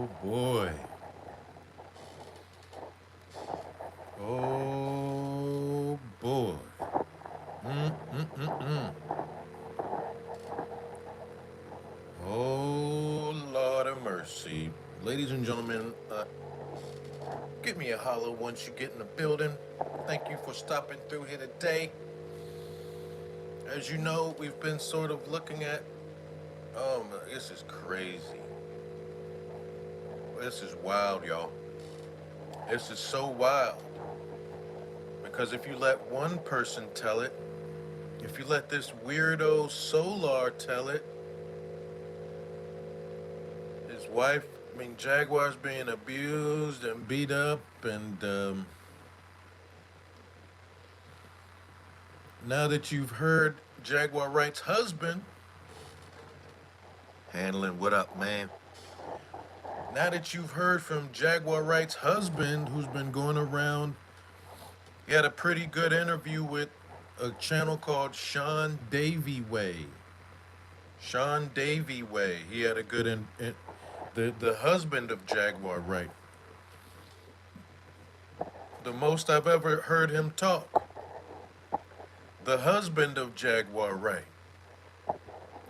Oh boy. Oh boy. Mm-mm-mm-mm. Oh Lord of mercy. Ladies and gentlemen, give me a holler once you get in the building. Thank you for stopping through here today. As you know, we've been sort of looking at, this is crazy. This is wild, y'all. This is so wild. Because if you let one person tell it, if you let this weirdo Solar tell it, his wife, Jaguar's being abused and beat up, and now that you've heard Jaguar Wright's husband handling what up, man? Now that you've heard from Jaguar Wright's husband, who's been going around, he had a pretty good interview with a channel called Sean Davy Way. Sean Davy Way. He had a good the husband of Jaguar Wright. The most I've ever heard him talk. The husband of Jaguar Wright,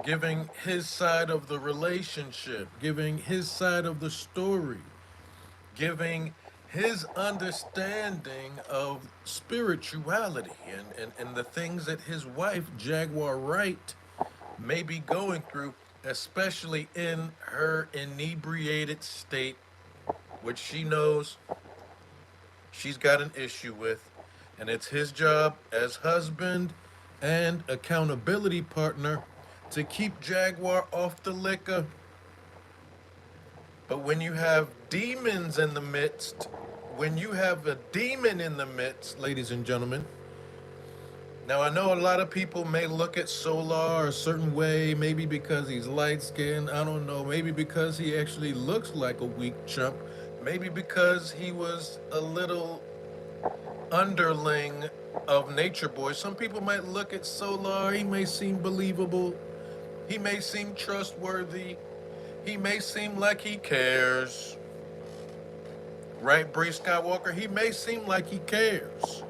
giving his side of the relationship, giving his side of the story, giving his understanding of spirituality and the things that his wife, Jaguar Wright, may be going through, especially in her inebriated state, which she knows she's got an issue with. And it's his job as husband and accountability partner to keep Jaguar off the liquor. But when you have demons in the midst, when you have a demon in the midst, ladies and gentlemen, now I know a lot of people may look at Solar a certain way, maybe because he's light skinned, I don't know, maybe because he actually looks like a weak chump, maybe because he was a little underling of Nature Boy. Some people might look at Solar, he may seem believable, he may seem trustworthy, he may seem like he cares. Right, Bree Skywalker? He may seem like he cares.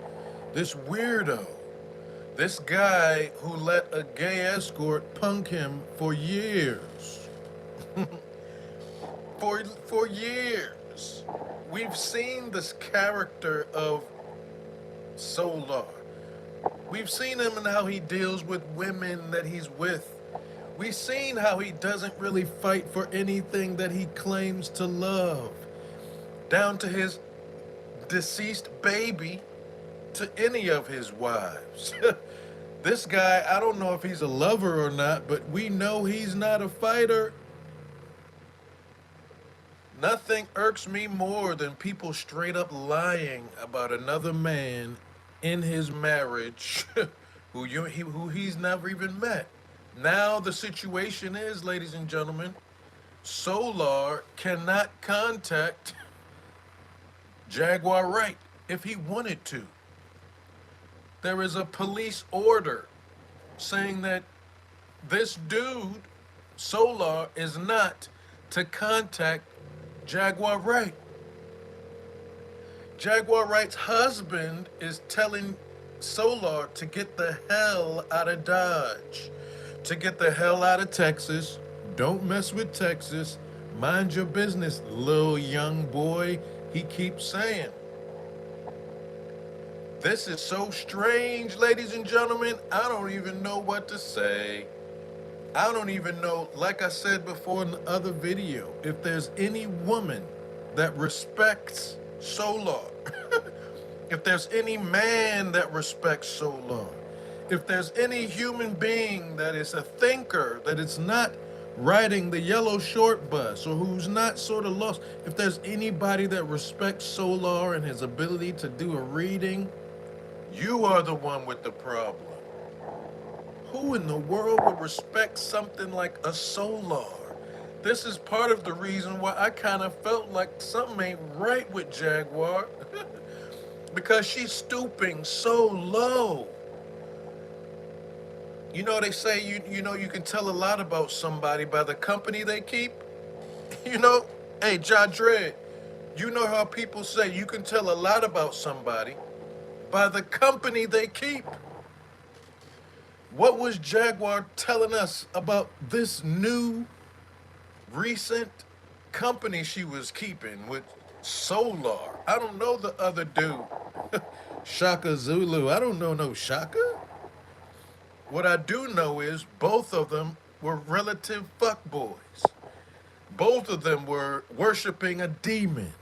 This weirdo, this guy who let a gay escort punk him for years. For years. We've seen this character of Solar. We've seen him and how he deals with women that he's with. We've seen how he doesn't really fight for anything that he claims to love, down to his deceased baby, to any of his wives. This guy, I don't know if he's a lover or not, but we know he's not a fighter. Nothing irks me more than people straight up lying about another man in his marriage who he's never even met. Now the situation is, ladies and gentlemen, Solar cannot contact Jaguar Wright if he wanted to. There is a police order saying that this dude, Solar, is not to contact Jaguar Wright. Jaguar Wright's husband is telling Solar to get the hell out of Dodge, to get the hell out of Texas. Don't mess with Texas. Mind your business, little young boy, he keeps saying. This is so strange, ladies and gentlemen. I don't even know what to say. I don't even know, like I said before in the other video, if there's any woman that respects Solar, if there's any man that respects Solar, if there's any human being that is a thinker, that is not riding the yellow short bus or who's not sort of lost, if there's anybody that respects Solar and his ability to do a reading, you are the one with the problem. Who in the world would respect something like a Solar? This is part of the reason why I kind of felt like something ain't right with Jaguar. Because she's stooping so low. You know, they say you know you can tell a lot about somebody by the company they keep. You know, Hey, Jag Wright, you know how people say you can tell a lot about somebody by the company they keep. What was Jaguar telling us about this new recent company she was keeping with Solar? I don't know the other dude. Shaka Zulu. I don't know no Shaka. What I do know is both of them were relative fuckboys. Both of them were worshiping a demon.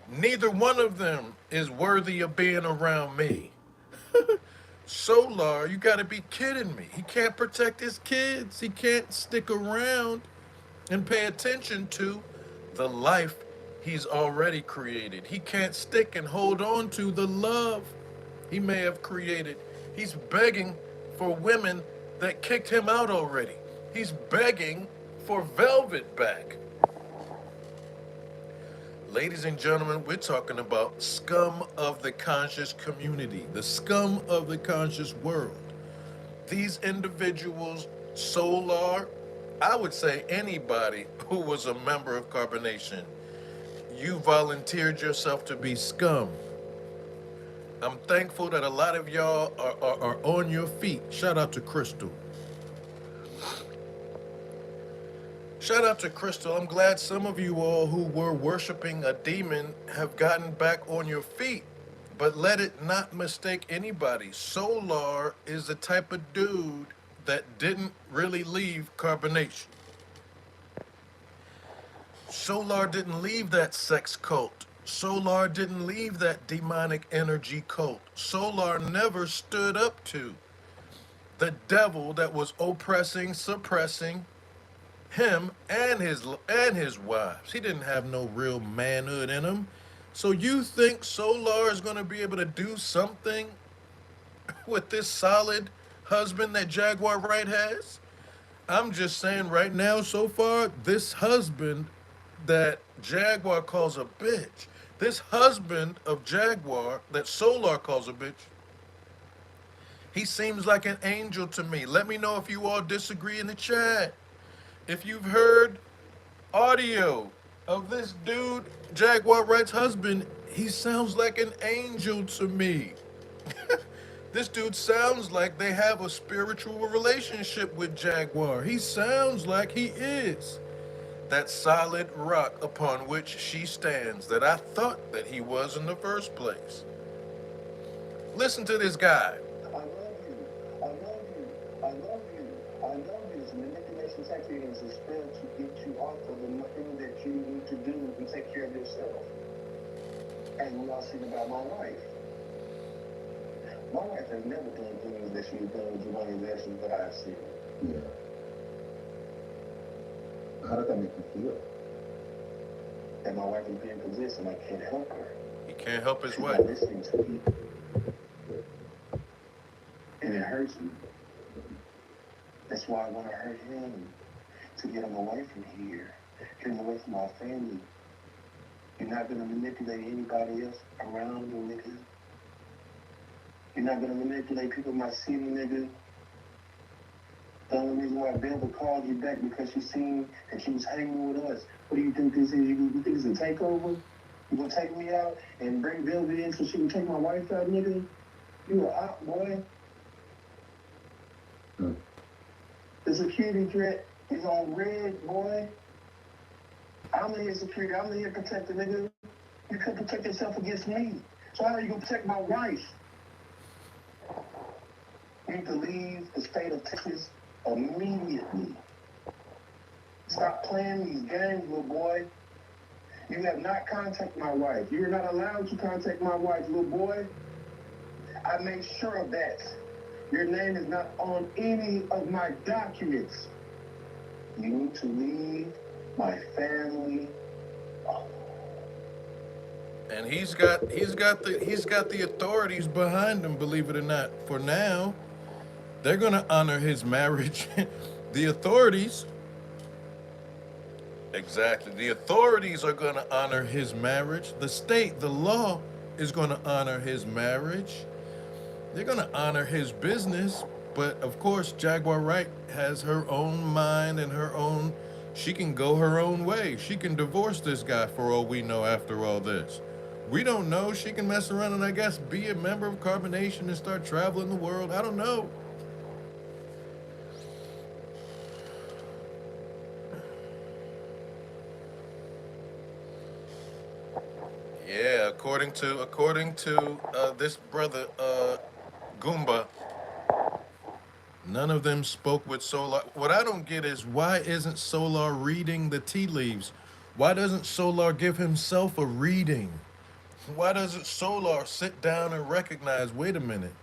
Neither one of them is worthy of being around me. Solar, you gotta be kidding me. He can't protect his kids. He can't stick around and pay attention to the life he's already created. He can't stick and hold on to the love he may have created. He's begging for women that kicked him out already. He's begging for Velvet back. Ladies and gentlemen, we're talking about scum of the conscious community, the scum of the conscious world. These individuals, Solar, I would say anybody who was a member of Carbonation, you volunteered yourself to be scum. I'm thankful that a lot of y'all are on your feet. Shout out to Crystal. Shout out to Crystal. I'm glad some of you all who were worshiping a demon have gotten back on your feet. But let it not mistake anybody. Solar is the type of dude that didn't really leave Carbonation. Solar didn't leave that sex cult. Solar didn't leave that demonic energy cult. Solar never stood up to the devil that was oppressing, suppressing him and his wives. He didn't have no real manhood in him. So you think Solar is going to be able to do something with this solid husband that Jaguar Wright has? I'm just saying right now, so far, this husband that Jaguar calls a bitch, this husband of Jaguar that Solar calls a bitch, he seems like an angel to me. Let me know if you all disagree in the chat. If you've heard audio of this dude, Jaguar Wright's husband, he sounds like an angel to me. This dude sounds like they have a spiritual relationship with Jaguar. He sounds like he is that solid rock upon which she stands that I thought that he was in the first place. Listen to this guy. I love you. I love you. I love you. I love you. It's a manipulation tactic. It's a spell to get you off of the thing that you need to do and take care of yourself. And we all seen about my wife. My wife has never done things that she's done with one of the actions that I've seen. Yeah. How does that make you feel? That my wife is being possessed and I can't help her. He can't help his She's wife. not listening to me. And it hurts me. That's why I want to hurt him, to get him away from here, get him away from our family. You're not going to manipulate anybody else around you, nigga. You're not going to manipulate people in my city, nigga. The only reason why Velvet called you back because she seen that she was hanging with us. What do you think this is? You think it's a takeover? You gonna take me out and bring Velvet in so she can take my wife out, nigga? You a op, boy. The security threat is on red, boy. I'm the here security. I'm the here protector, nigga. You couldn't protect yourself against me. So how are you gonna protect my wife? You need to leave the state of Texas immediately. Stop playing these games, little boy. You have not contacted my wife. You're not allowed to contact my wife, little boy. I made sure of that. Your name is not on any of my documents. You need to leave my family alone. And he's got the authorities behind him, believe it or not. For now, they're gonna honor his marriage. The authorities, exactly. The authorities are gonna honor his marriage. The state, the law, is gonna honor his marriage. They're gonna honor his business, but of course, Jaguar Wright has her own mind and her own She can go her own way. She can divorce this guy for all we know after all this. We don't know. She can mess around and I guess be a member of Carbonation and start traveling the world. I don't know. Yeah, according to this brother Goomba, none of them spoke with Solar. What I don't get is why isn't Solar reading the tea leaves? Why doesn't Solar give himself a reading? Why doesn't Solar sit down and recognize, wait a minute,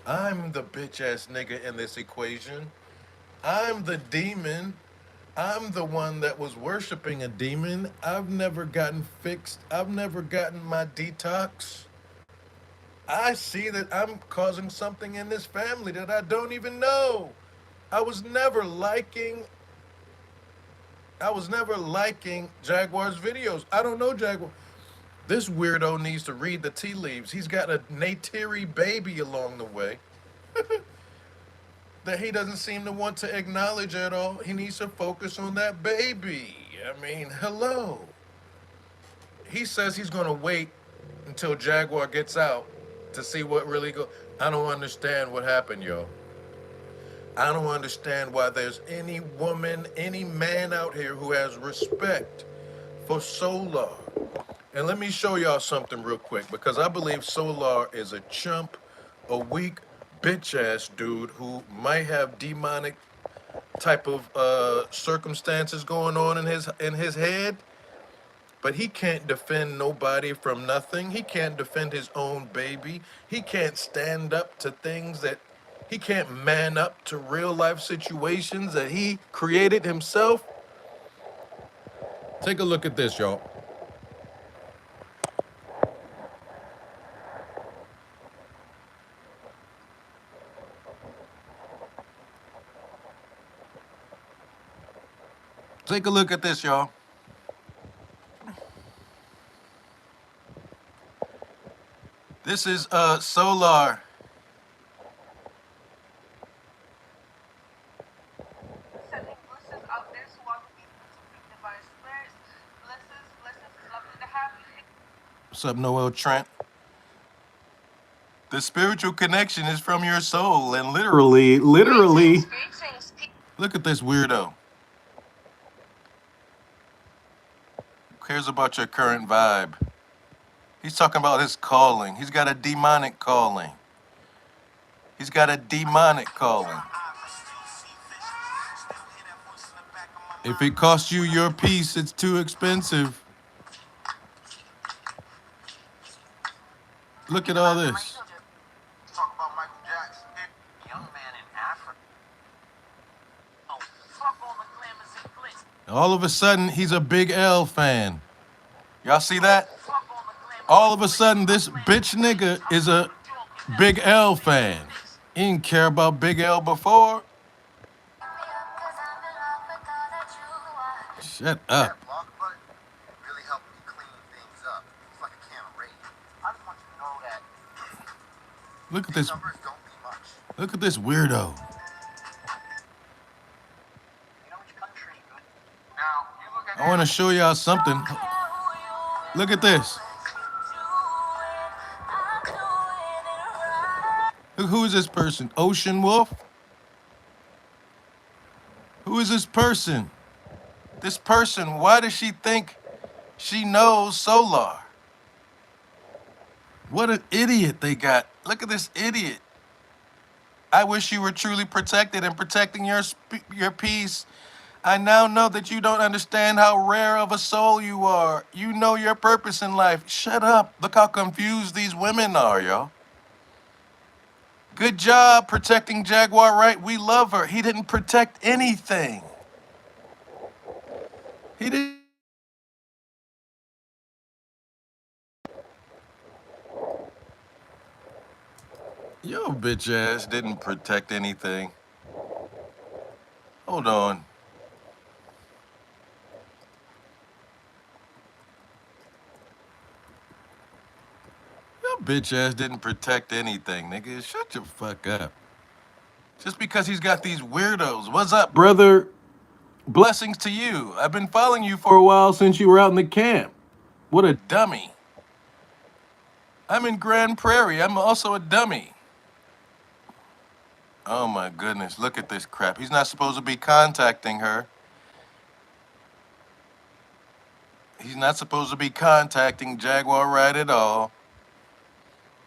I'm the bitch ass nigga in this equation. I'm the demon. I'm the one that was worshiping a demon. I've never gotten fixed. I've never gotten my detox. I see that I'm causing something in this family that I don't even know. I was never liking I was never liking Jaguar's videos. I don't know Jaguar. This weirdo needs to read the tea leaves. He's got a Neytiri baby along the way that he doesn't seem to want to acknowledge at all. He needs to focus on that baby. I mean, hello. He says he's going to wait until Jaguar gets out to see what really goes. I don't understand what happened, yo. I don't understand why there's any woman, any man out here who has respect for Solar. And let me show y'all something real quick because I believe Solar is a chump, a weak bitch ass dude who might have demonic type of circumstances going on in his head, but he can't defend nobody from nothing. He can't defend his own baby. He can't stand up to things that he can't man up to real life situations that he created himself. Take a look at this, y'all. Take a look at this, y'all. This is Solar. What's up, Noel Trent? The spiritual connection is from your soul, and literally, look at this weirdo. Who cares about your current vibe? He's talking about his calling. He's got a demonic calling. He's got a demonic calling. If it costs you your peace, it's too expensive. Look at all this. All of a sudden, he's a Big L fan. Y'all see that? All of a sudden, this bitch nigga is a Big L fan. He didn't care about Big L before. Shut up. Look at this. Look at this weirdo. I want to show y'all something. Look at this. Look, who is this person? Ocean Wolf? Who is this person? This person, why does she think she knows Solar? What an idiot they got. Look at this idiot. I wish you were truly protected and protecting your peace. I now know that you don't understand how rare of a soul you are. You know your purpose in life. Shut up. Look how confused these women are, y'all. Good job protecting Jaguar Wright. We love her. He didn't protect anything. He didn't. Yo, bitch ass didn't protect anything. Hold on. Your bitch ass didn't protect anything, nigga. Shut your fuck up. Just because he's got these weirdos. What's up, brother? Blessings to you. I've been following you for a while since you were out in the camp. What a dummy. I'm in Grand Prairie. I'm also a dummy. Oh my goodness, look at this crap. He's not supposed to be contacting her. He's not supposed to be contacting Jaguar Wright at all.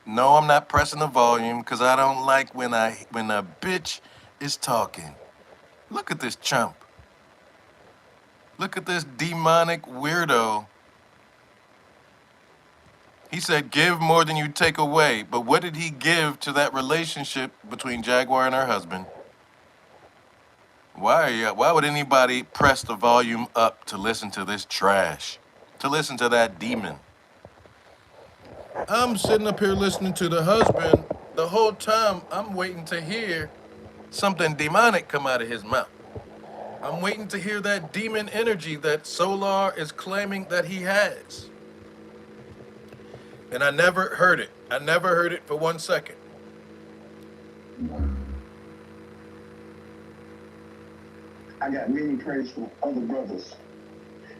No, I'm not pressing the volume because I don't like when a bitch is talking. Look at this chump. Look at this demonic weirdo. He said, give more than you take away. But what did he give to that relationship between Jaguar and her husband? Why would anybody press the volume up to listen to this trash? To listen to that demon? I'm sitting up here listening to the husband. The whole time I'm waiting to hear something demonic come out of his mouth. I'm waiting to hear that demon energy that Solar is claiming that he has. And I never heard it. I never heard it for 1 second. I got many praise from other brothers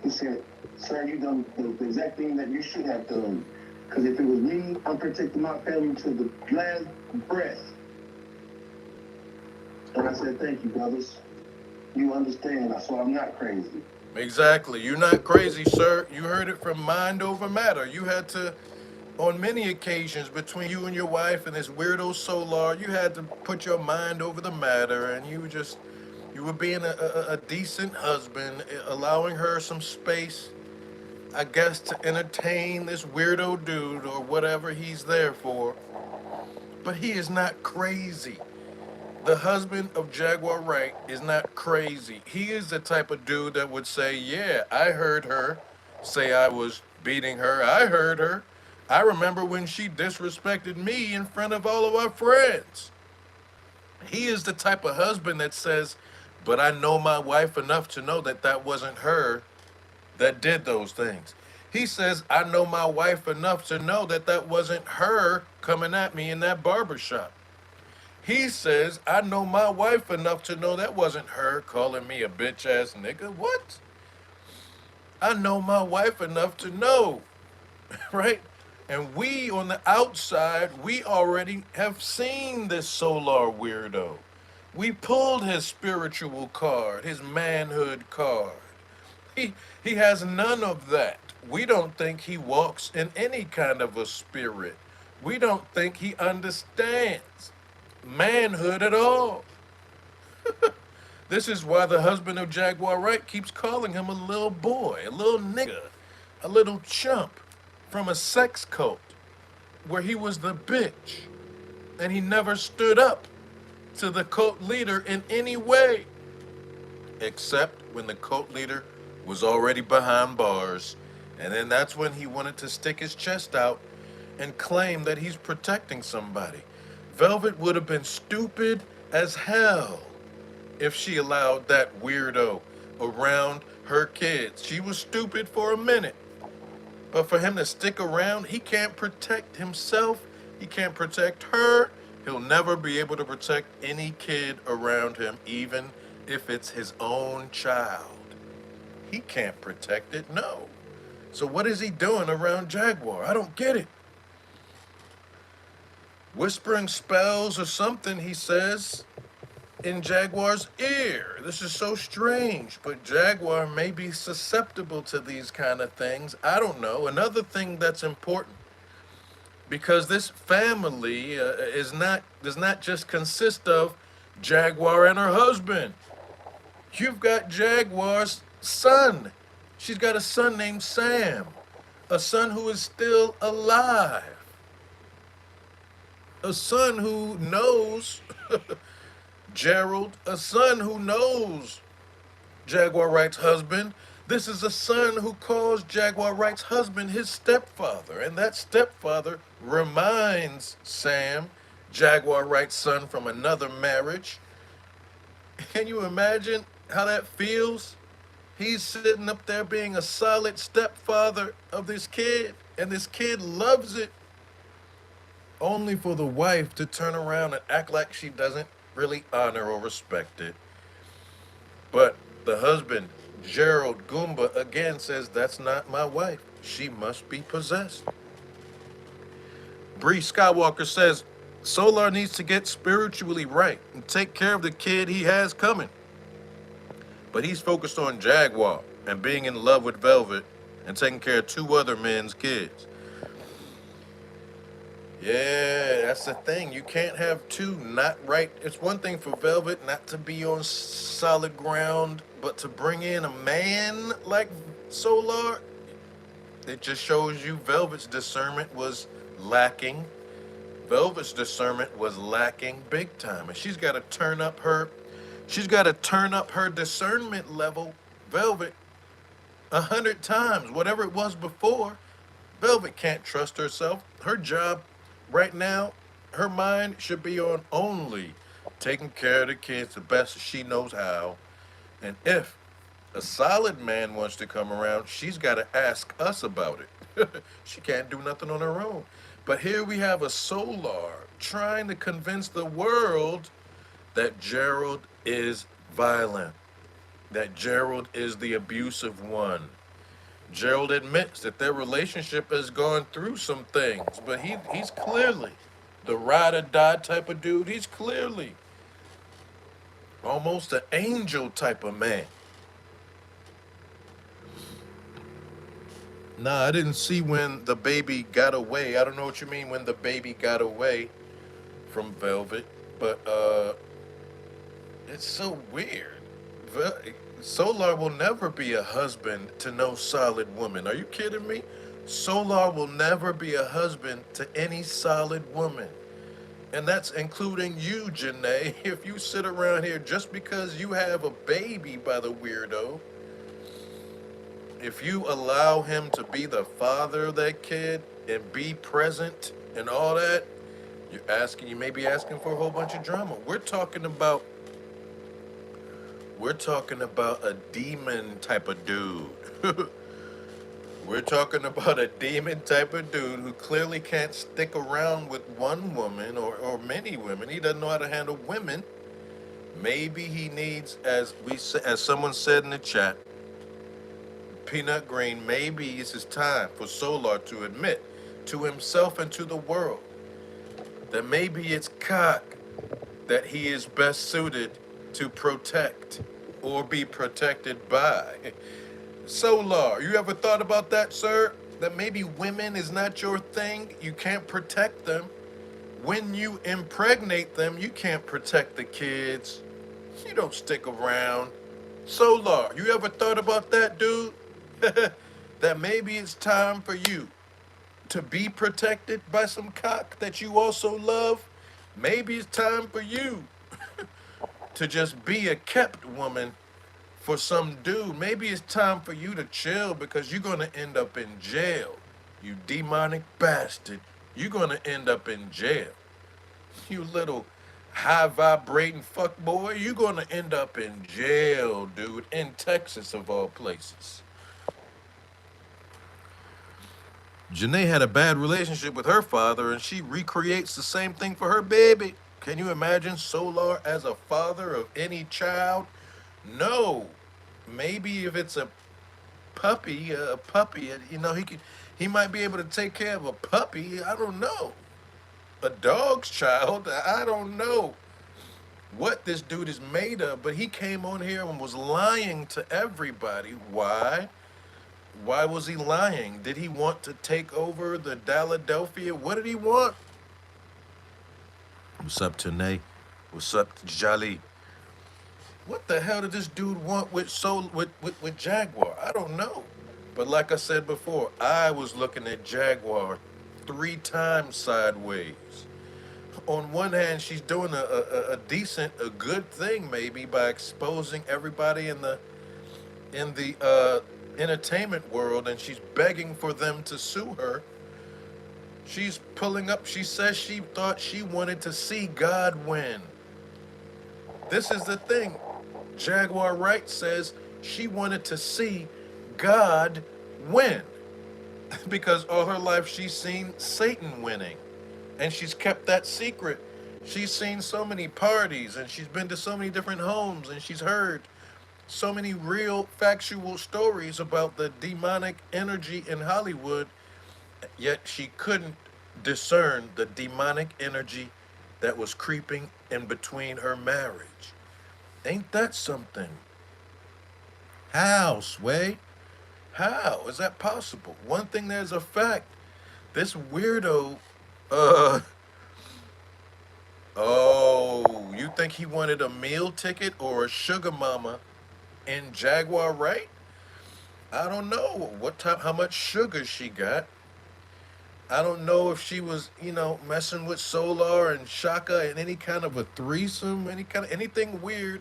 who said, sir, you done the exact thing that you should have done. Because if it was me, I'm protecting my family to the last breath. And I said, thank you, brothers. You understand, so I'm not crazy. Exactly. You're not crazy, sir. You heard it from mind over matter. You had to, on many occasions between you and your wife and this weirdo Solar, you had to put your mind over the matter, and you were being a decent husband, allowing her some space, I guess, to entertain this weirdo dude or whatever he's there for. But he is not crazy. The husband of Jaguar Wright is not crazy. He is the type of dude that would say, yeah, I heard her say I was beating her. I heard her. I remember when she disrespected me in front of all of our friends. He is the type of husband that says, but I know my wife enough to know that that wasn't her that did those things. He says, I know my wife enough to know that that wasn't her coming at me in that barbershop. He says, I know my wife enough to know that wasn't her calling me a bitch ass nigga. What? I know my wife enough to know, right? And we on the outside, we already have seen this Solar weirdo. We pulled his spiritual card, his manhood card. He has none of that. We don't think he walks in any kind of a spirit. We don't think he understands manhood at all. This is why the husband of Jaguar Wright keeps calling him a little boy, a little nigga, a little chump from a sex cult where he was the bitch and he never stood up to the cult leader in any way, except when the cult leader was already behind bars. And then that's when he wanted to stick his chest out and claim that he's protecting somebody. Velvet would have been stupid as hell if she allowed that weirdo around her kids. She was stupid for a minute. But for him to stick around, he can't protect himself. He can't protect her. He'll never be able to protect any kid around him, even if it's his own child. He can't protect it, no. So what is he doing around Jaguar? I don't get it. Whispering spells or something, he says, in Jaguar's ear. This is so strange, but Jaguar may be susceptible to these kind of things. I don't know. Another thing that's important, because this family does not just consist of Jaguar and her husband. You've got Jaguar's son. She's got a son named Sam, a son who is still alive, a son who knows Gerald, a son who knows Jaguar Wright's husband. This is a son who calls Jaguar Wright's husband his stepfather, and that stepfather reminds Sam, Jaguar Wright's son from another marriage. Can you imagine how that feels? He's sitting up there being a solid stepfather of this kid, and this kid loves it, only for the wife to turn around and act like she doesn't really honor or respect it. But The husband, Gerald Goomba, again says, "That's not my wife. She must be possessed." Bree Skywalker says, Solar needs to get spiritually right and take care of the kid he has coming. But he's focused on Jaguar and being in love with Velvet and taking care of two other men's kids. Yeah, that's the thing. You can't have two not right. It's one thing for Velvet not to be on solid ground, but to bring in a man like Solar, it just shows you Velvet's discernment was lacking. Velvet's discernment was lacking big time, and she's got to turn up her discernment level, Velvet, 100 times, whatever it was before. Velvet can't trust herself. Her job right now, her mind should be on only taking care of the kids the best she knows how. And if a solid man wants to come around, she's got to ask us about it. She can't do nothing on her own. But here we have a Solar trying to convince the world that Gerald is violent, that Gerald is the abusive one. Gerald admits that their relationship has gone through some things, but he's clearly the ride or die type of dude. He's clearly almost an angel type of man. Nah, I didn't see when the baby got away. I don't know what you mean when the baby got away from Velvet, but it's so weird. Solar will never be a husband to no solid woman. Are you kidding me? Solar will never be a husband to any solid woman. And that's including you, Janae. If you sit around here just because you have a baby by the weirdo, if you allow him to be the father of that kid and be present and all that, you may be asking for a whole bunch of drama. We're talking about a demon type of dude. We're talking about a demon type of dude who clearly can't stick around with one woman or many women. He doesn't know how to handle women. Maybe he needs, as someone said in the chat, Peanut Green, maybe it's his time for Solar to admit to himself and to the world that maybe it's cock that he is best suited to protect or be protected by. Solar, you ever thought about that, sir? That maybe women is not your thing? You can't protect them. When you impregnate them, you can't protect the kids. You don't stick around. Solar, you ever thought about that, dude? That maybe it's time for you to be protected by some cock that you also love? Maybe it's time for you to just be a kept woman for some dude. Maybe it's time for you to chill because you're going to end up in jail. You demonic bastard. You're going to end up in jail. You little high vibrating fuck boy. You're going to end up in jail, dude. In Texas, of all places. Janae had a bad relationship with her father, and she recreates the same thing for her baby. Can you imagine Solar as a father of any child? No. Maybe if it's a puppy, he might be able to take care of a puppy. I don't know. A dog's child. I don't know what this dude is made of, but he came on here and was lying to everybody. Why? Why was he lying? Did he want to take over the Philadelphia? What did he want? What's up, Tanae? What's up, Jolly? What the hell did this dude want with Jaguar? I don't know. But like I said before, I was looking at Jaguar 3 times sideways. On one hand, she's doing a good thing maybe by exposing everybody in the entertainment world, and she's begging for them to sue her. She's pulling up. She says she thought she wanted to see God win. This is the thing. Jaguar Wright says she wanted to see God win because all her life she's seen Satan winning, and she's kept that secret. She's seen so many parties, and she's been to so many different homes, and she's heard so many real factual stories about the demonic energy in Hollywood, yet she couldn't discern the demonic energy that was creeping in between her marriage. Ain't that something? How, Sway? How is that possible? One thing there's a fact. This weirdo, uh, oh, you think he wanted a meal ticket or a sugar mama in Jaguar, right? I don't know what time, how much sugar she got. I don't know if she was, messing with Solar and Shaka in any kind of a threesome, anything weird.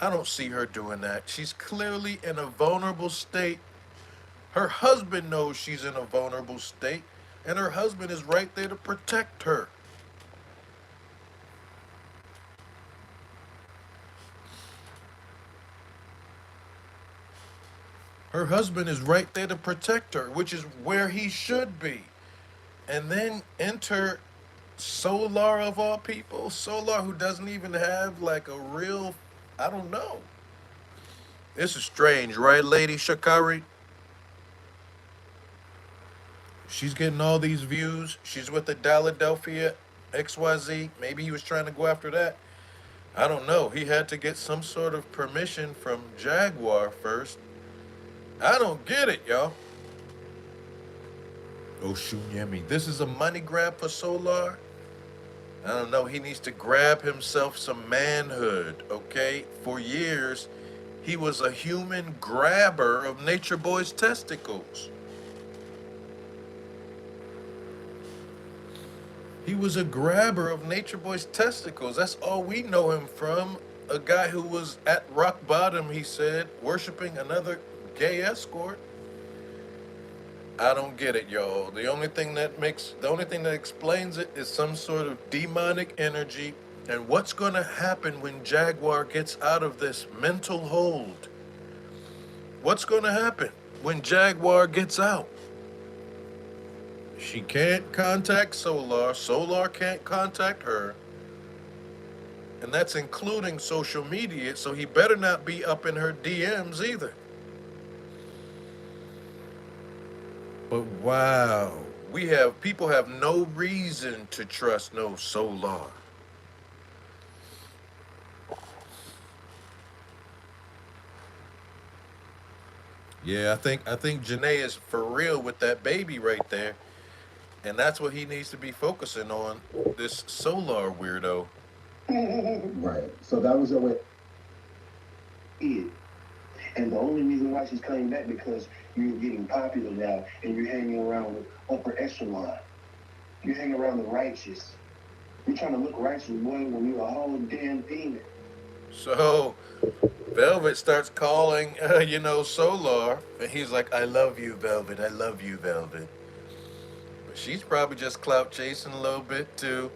I don't see her doing that. She's clearly in a vulnerable state. Her husband knows she's in a vulnerable state, and her husband is right there to protect her. Her husband is right there to protect her, which is where he should be. And then enter Solar of all people. Solar, who doesn't even have like a real, I don't know. This is strange, right, Lady Shakari? She's getting all these views. She's with the Philadelphia XYZ. Maybe he was trying to go after that. I don't know. He had to get some sort of permission from Jaguar first. I don't get it, y'all. Oh, Shunyemi. This is a money grab for Solar. I don't know. He needs to grab himself some manhood, okay? For years, he was a human grabber of Nature Boy's testicles. He was a grabber of Nature Boy's testicles. That's all we know him from. A guy who was at rock bottom, he said, worshiping another gay escort. I don't get it, y'all. The only thing that explains it is some sort of demonic energy. And what's going to happen when Jaguar gets out of this mental hold? What's going to happen when Jaguar gets out? She can't contact Solar. Solar can't contact her. And that's including social media, so he better not be up in her DMs either. But wow, people have no reason to trust no Solar. Yeah, I think Janae is for real with that baby right there. And that's what he needs to be focusing on, this Solar weirdo. Right. So that was your way. And the only reason why she's coming back because you're getting popular now and you're hanging around with upper echelon. You hang around the righteous. You're trying to look righteous, boy, when you're a whole damn demon. So Velvet starts calling, Solar, and he's like, I love you, Velvet. I love you, Velvet. But she's probably just clout chasing a little bit too.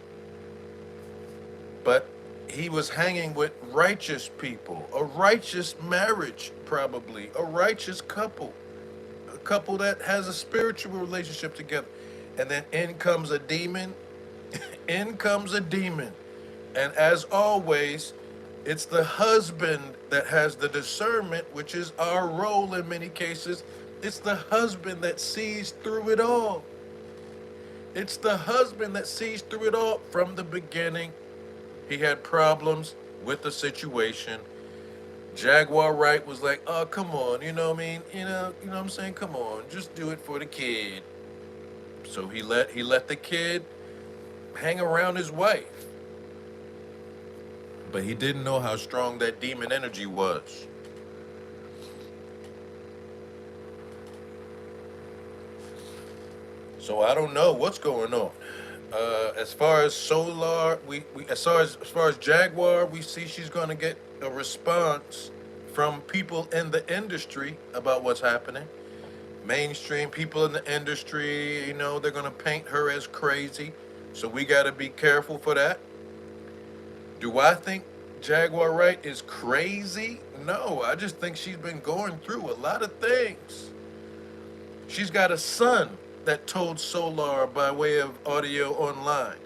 But he was hanging with righteous people, a righteous marriage, probably, a righteous couple, a couple that has a spiritual relationship together. And then in comes a demon, in comes a demon. And as always, it's the husband that has the discernment, which is our role in many cases. It's the husband that sees through it all. It's the husband that sees through it all from the beginning. He had problems with the situation. Jaguar Wright was like, "Oh, come on, you know what I mean? You know what I'm saying? Come on, just do it for the kid." So he let the kid hang around his wife. But he didn't know how strong that demon energy was. So I don't know what's going on. As far as Solar, we as far as Jaguar, we see she's going to get a response from people in the industry about what's happening. Mainstream people in the industry, they're going to paint her as crazy. So we got to be careful for that. Do I think Jaguar Wright is crazy? No, I just think she's been going through a lot of things. She's got a son that told Solar by way of audio online.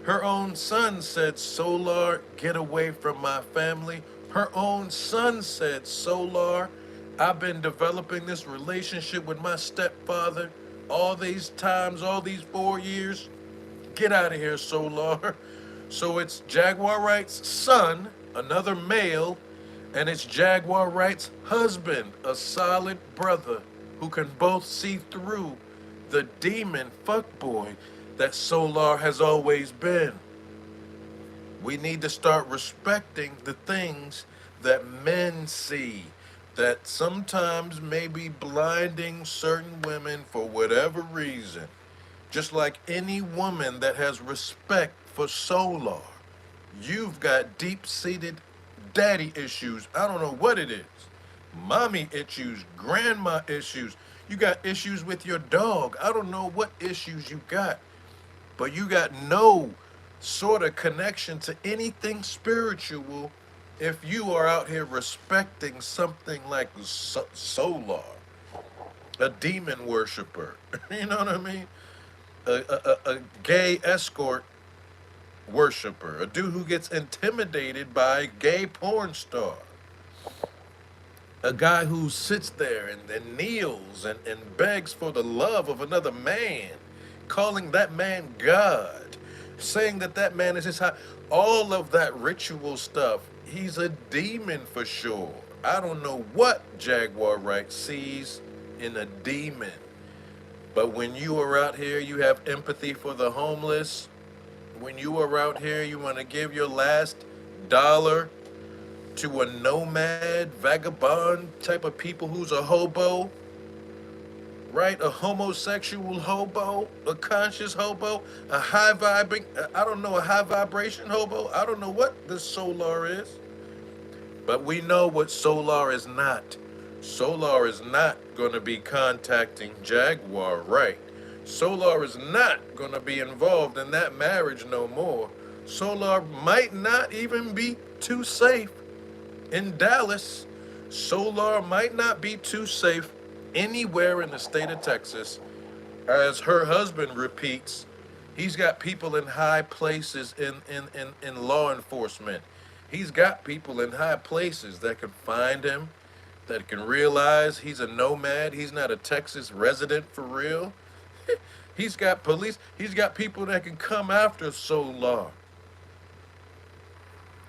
Her own son said, Solar, get away from my family Her own son said, Solar, I've been developing this relationship with my stepfather all these times, all these 4 years. Get out of here, Solar. So it's Jaguar Wright's son, another male, and it's Jaguar Wright's husband, a solid brother who can both see through the demon fuckboy that Solar has always been. We need to start respecting the things that men see that sometimes may be blinding certain women for whatever reason. Just like any woman that has respect for Solar, you've got deep-seated daddy issues. I don't know what it is. Mommy issues, grandma issues. You got issues with your dog. I don't know what issues you got, but you got no sort of connection to anything spiritual if you are out here respecting something like Solar, a demon worshiper. You know what I mean? A gay escort worshiper, a dude who gets intimidated by a gay porn star, a guy who sits there and kneels and begs for the love of another man, calling that man God, saying that that man is his high, all of that ritual stuff. He's a demon for sure. I don't know what Jaguar Wright sees in a demon. But when you are out here, you have empathy for the homeless. When you are out here, you want to give your last dollar to a nomad, vagabond type of people who's a hobo, right? A homosexual hobo, a conscious hobo, a high vibing, I don't know, a high vibration hobo. I don't know what this Solar is. But we know what Solar is not. Solar is not going to be contacting Jaguar Wright. Solar is not going to be involved in that marriage no more. Solar might not even be too safe in Dallas. Solar might not be too safe anywhere in the state of Texas. As her husband repeats, he's got people in high places in law enforcement. He's got people in high places that can find him, that can realize he's a nomad. He's not a Texas resident for real. He's got police. He's got people that can come after Solar,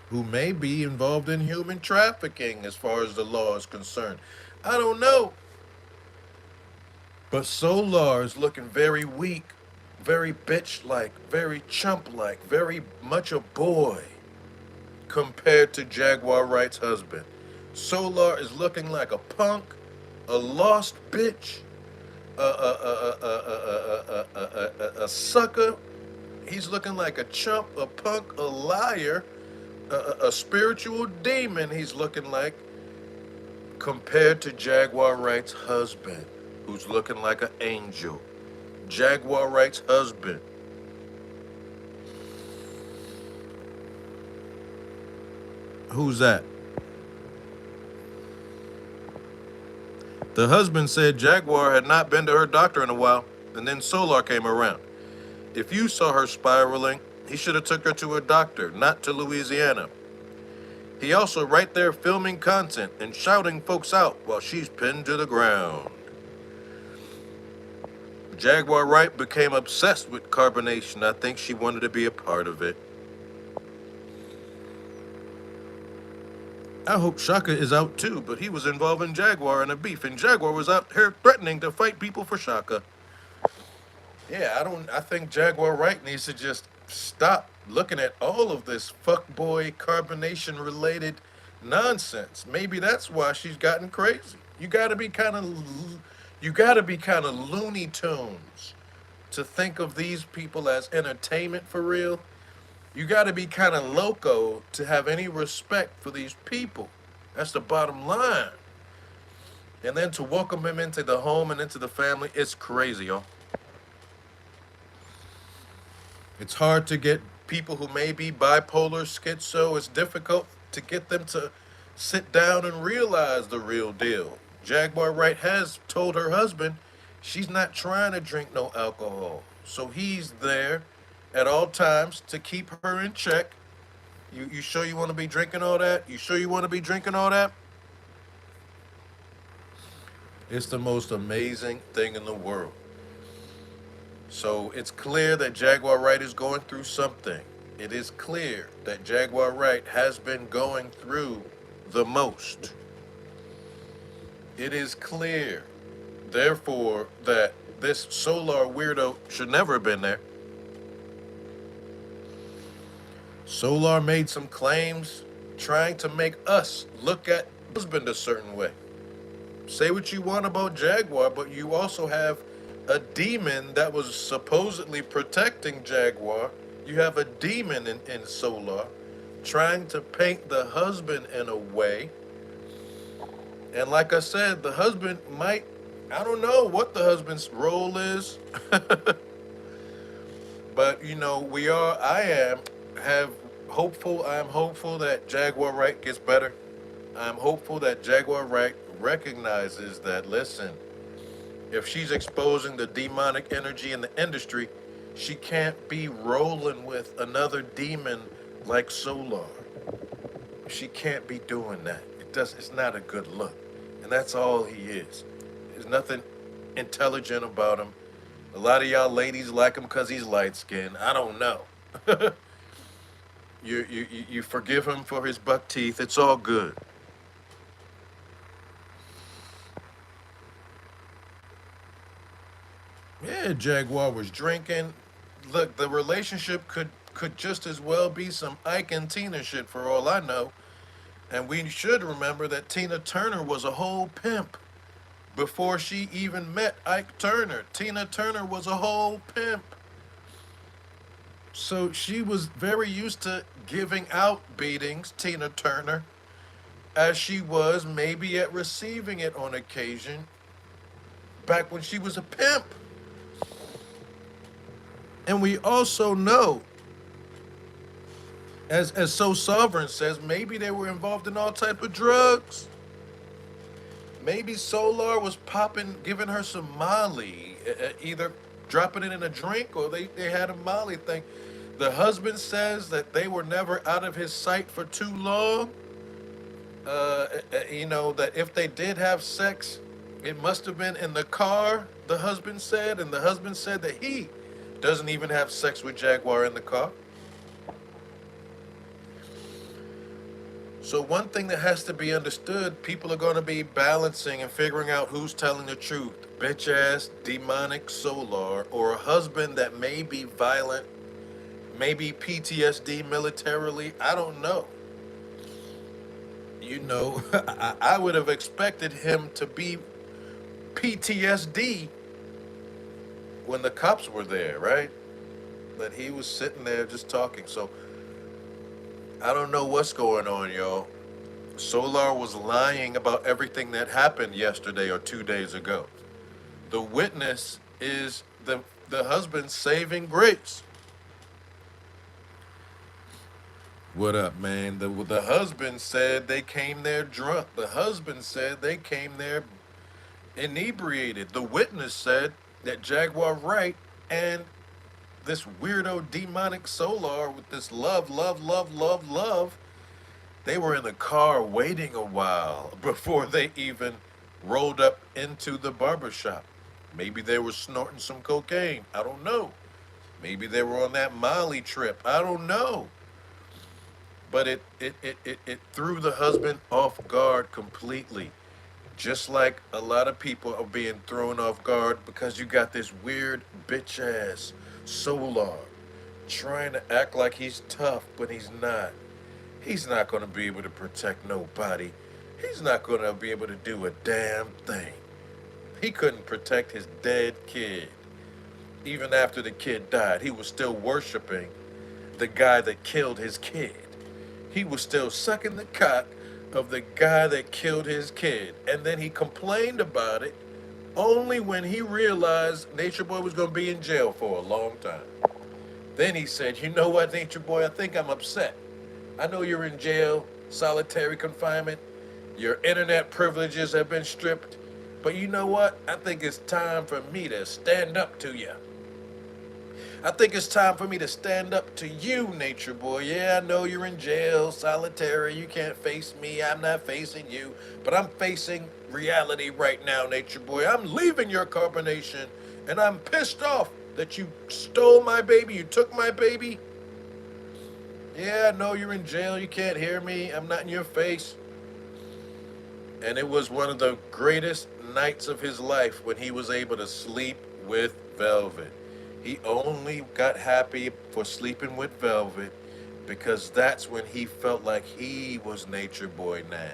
who may be involved in human trafficking as far as the law is concerned. I don't know. But Solar is looking very weak, very bitch-like, very chump-like, very much a boy compared to Jaguar Wright's husband. Solar is looking like a punk, a lost bitch, a sucker. He's looking like a chump, a punk, a liar, a spiritual demon. He's looking like compared to Jaguar Wright's husband, who's looking like an angel. Jaguar Wright's husband. Who's that? The husband said Jaguar had not been to her doctor in a while, and then Solar came around. If you saw her spiraling, he should have took her to a doctor, not to Louisiana. He also right there filming content and shouting folks out while she's pinned to the ground. Jaguar Wright became obsessed with carbonation. I think she wanted to be a part of it. I hope Shaka is out too, but he was involved in Jaguar and a beef, and Jaguar was out here threatening to fight people for Shaka. Yeah, I think Jaguar Wright needs to just stop looking at all of this fuckboy carbonation related nonsense. Maybe that's why she's gotten crazy. You gotta be kind of Looney Tunes to think of these people as entertainment for real. You got to be kind of loco to have any respect for these people. That's the bottom line. And then to welcome him into the home and into the family, it's crazy, y'all. It's hard to get people who may be bipolar, schizo. It's difficult to get them to sit down and realize the real deal. Jaguar Wright has told her husband she's not trying to drink no alcohol. So he's there at all times to keep her in check You sure you want to be drinking all that? You sure you want to be drinking all that? It's the most amazing thing in the world. So it's clear that Jaguar Wright is going through something. It is clear that Jaguar Wright has been going through the most. It is clear, therefore, that this Solar weirdo should never have been there. Solar made some claims trying to make us look at husband a certain way. Say what you want about Jaguar, but you also have a demon that was supposedly protecting Jaguar. You have a demon in Solar trying to paint the husband in a way. And like I said, the husband might, I don't know what the husband's role is. But I am hopeful that Jaguar Wright gets better. I'm hopeful that Jaguar Wright recognizes that, listen, if she's exposing the demonic energy in the industry, she can't be rolling with another demon like Solar. She can't be doing that. It's not a good look. And that's all he is. There's nothing intelligent about him. A lot of y'all ladies like him because he's light skinned. I don't know. You forgive him for his buck teeth. It's all good. Yeah, Jaguar was drinking. Look, the relationship could just as well be some Ike and Tina shit for all I know. And we should remember that Tina Turner was a whole pimp before she even met Ike Turner. Tina Turner was a whole pimp. So she was very used to giving out beatings, Tina Turner, as she was maybe at receiving it on occasion back when she was a pimp. And we also know, as So Sovereign says, maybe they were involved in all type of drugs. Maybe Solar was popping, giving her some Molly, either dropping it in a drink or they had a Molly thing. The husband says that they were never out of his sight for too long. That if they did have sex, it must have been in the car, the husband said. And the husband said that he doesn't even have sex with Jaguar in the car. So one thing that has to be understood, people are going to be balancing and figuring out who's telling the truth. Bitch ass, demonic Solar, or a husband that may be violent, maybe PTSD militarily. I don't know. I would have expected him to be PTSD when the cops were there, right? But he was sitting there just talking. So I don't know what's going on, y'all. Solar was lying about everything that happened yesterday or 2 days ago. The witness is the husband's saving grace. What up, man? The husband said they came there drunk. The husband said they came there inebriated. The witness said that Jaguar Wright and this weirdo demonic Solar with this love, love, love, love, love, they were in the car waiting a while before they even rolled up into the barbershop. Maybe they were snorting some cocaine. I don't know. Maybe they were on that Molly trip. I don't know. But it threw the husband off guard completely. Just like a lot of people are being thrown off guard because you got this weird bitch ass Solar trying to act like he's tough, but he's not. He's not going to be able to protect nobody. He's not going to be able to do a damn thing. He couldn't protect his dead kid. Even after the kid died, he was still worshiping the guy that killed his kid. He was still sucking the cock of the guy that killed his kid. And then he complained about it only when he realized Nature Boy was going to be in jail for a long time. Then he said, you know what, Nature Boy, I think I'm upset. I know you're in jail, solitary confinement. Your internet privileges have been stripped. But you know what? I think it's time for me to stand up to you. I think it's time for me to stand up to you, Nature Boy. Yeah, I know you're in jail, solitary. You can't face me. I'm not facing you. But I'm facing reality right now, Nature Boy. I'm leaving your carbonation. And I'm pissed off that you stole my baby. You took my baby. Yeah, I know you're in jail. You can't hear me. I'm not in your face. And it was one of the greatest nights of his life when he was able to sleep with Velvet. He only got happy for sleeping with Velvet because that's when he felt like he was Nature Boy now.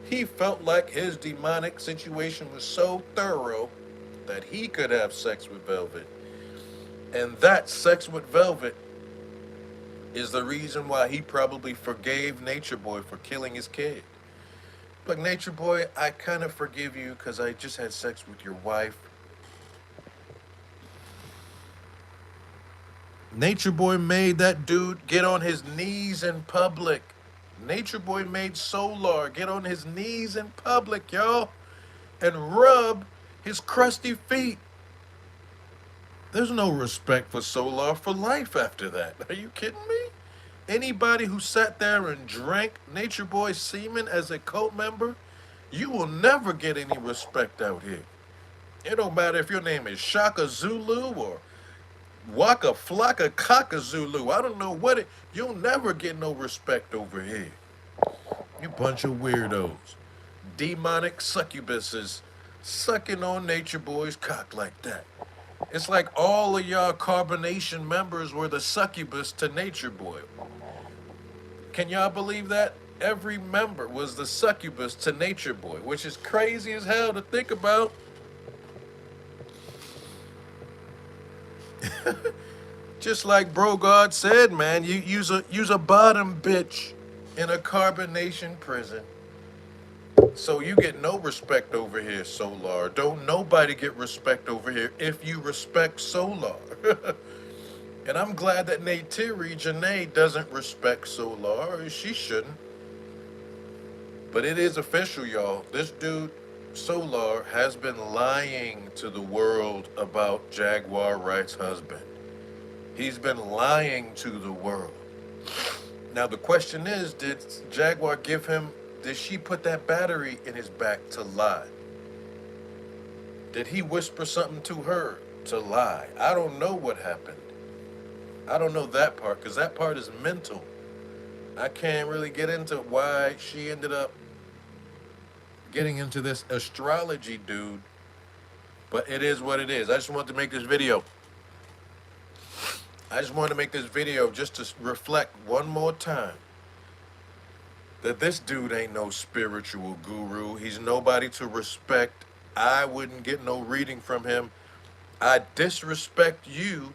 He felt like his demonic situation was so thorough that he could have sex with Velvet. And that sex with Velvet is the reason why he probably forgave Nature Boy for killing his kid. Look, Nature Boy, I kind of forgive you because I just had sex with your wife. Nature Boy made that dude get on his knees in public. Nature Boy made Solar get on his knees in public, y'all, and rub his crusty feet. There's no respect for Solar for life after that. Are you kidding me? Anybody who sat there and drank Nature Boy's semen as a cult member, you will never get any respect out here. It don't matter if your name is Shaka Zulu or Waka Flocka Kaka Zulu. I don't know what it. You'll never get no respect over here. You bunch of weirdos. Demonic succubuses sucking on Nature Boy's cock like that. It's like all of y'all carbonation members were the succubus to Nature Boy. Can y'all believe that? Every member was the succubus to Nature Boy, which is crazy as hell to think about. Just like Bro God said, man, you use a bottom bitch in a carbonation prison. So you get no respect over here, Solar. Don't nobody get respect over here if you respect Solar. And I'm glad that Neytiri Janae doesn't respect Solar. She shouldn't. But it is official, y'all. This dude, Solar, has been lying to the world about Jaguar Wright's husband. He's been lying to the world. Now the question is, did Jaguar give him, did she put that battery in his back to lie? Did he whisper something to her to lie? I don't know what happened. I don't know that part because that part is mental. I can't really get into why she ended up getting into this astrology dude, but it is what it is. I just wanted to make this video. I just wanted to make this video just to reflect one more time that this dude ain't no spiritual guru. He's nobody to respect. I wouldn't get no reading from him. I disrespect you